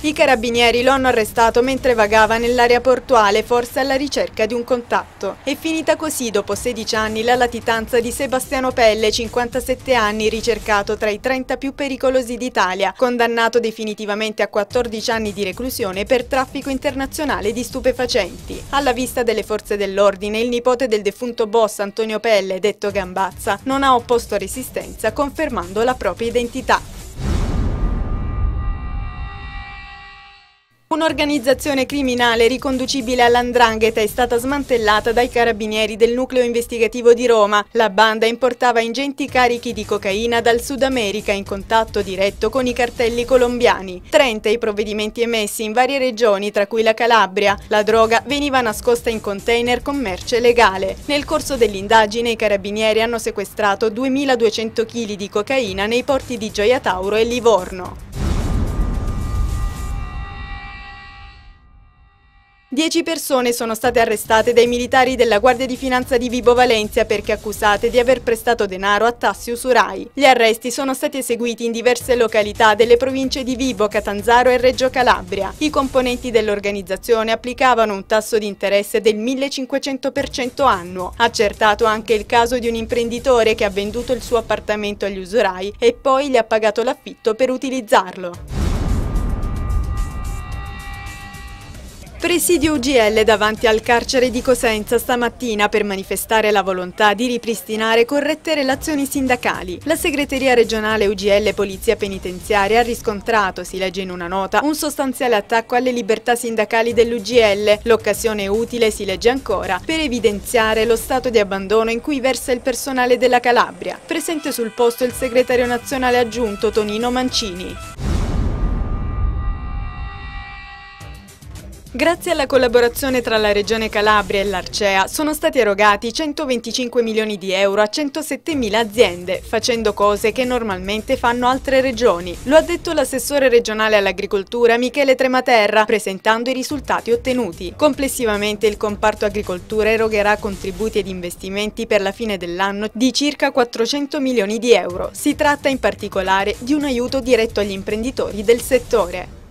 I carabinieri lo hanno arrestato mentre vagava nell'area portuale, forse alla ricerca di un contatto. È finita così dopo 16 anni la latitanza di Sebastiano Pelle, 57 anni, ricercato tra i 30 più pericolosi d'Italia, condannato definitivamente a 14 anni di reclusione per traffico internazionale di stupefacenti. Alla vista delle forze dell'ordine, il nipote del defunto boss Antonio Pelle, detto Gambazza, non ha opposto resistenza, confermando la propria identità. Un'organizzazione criminale riconducibile all''ndrangheta è stata smantellata dai carabinieri del nucleo investigativo di Roma. La banda importava ingenti carichi di cocaina dal Sud America in contatto diretto con i cartelli colombiani. 30 i provvedimenti emessi in varie regioni, tra cui la Calabria. La droga veniva nascosta in container con merce legale. Nel corso dell'indagine i carabinieri hanno sequestrato 2200 kg di cocaina nei porti di Gioia Tauro e Livorno. 10 persone sono state arrestate dai militari della Guardia di Finanza di Vibo Valentia perché accusate di aver prestato denaro a tassi usurai. Gli arresti sono stati eseguiti in diverse località delle province di Vibo, Catanzaro e Reggio Calabria. I componenti dell'organizzazione applicavano un tasso di interesse del 1500% annuo. Accertato anche il caso di un imprenditore che ha venduto il suo appartamento agli usurai e poi gli ha pagato l'affitto per utilizzarlo. Presidio UGL davanti al carcere di Cosenza stamattina per manifestare la volontà di ripristinare corrette relazioni sindacali. La segreteria regionale UGL Polizia Penitenziaria ha riscontrato, si legge in una nota, un sostanziale attacco alle libertà sindacali dell'UGL. L'occasione è utile, si legge ancora, per evidenziare lo stato di abbandono in cui versa il personale della Calabria. Presente sul posto il segretario nazionale aggiunto Tonino Mancini. Grazie alla collaborazione tra la Regione Calabria e l'Arcea sono stati erogati 125 milioni di euro a 107.000 aziende, facendo cose che normalmente fanno altre regioni. Lo ha detto l'assessore regionale all'agricoltura Michele Trematerra, presentando i risultati ottenuti. Complessivamente il comparto agricoltura erogherà contributi ed investimenti per la fine dell'anno di circa 400 milioni di euro. Si tratta in particolare di un aiuto diretto agli imprenditori del settore.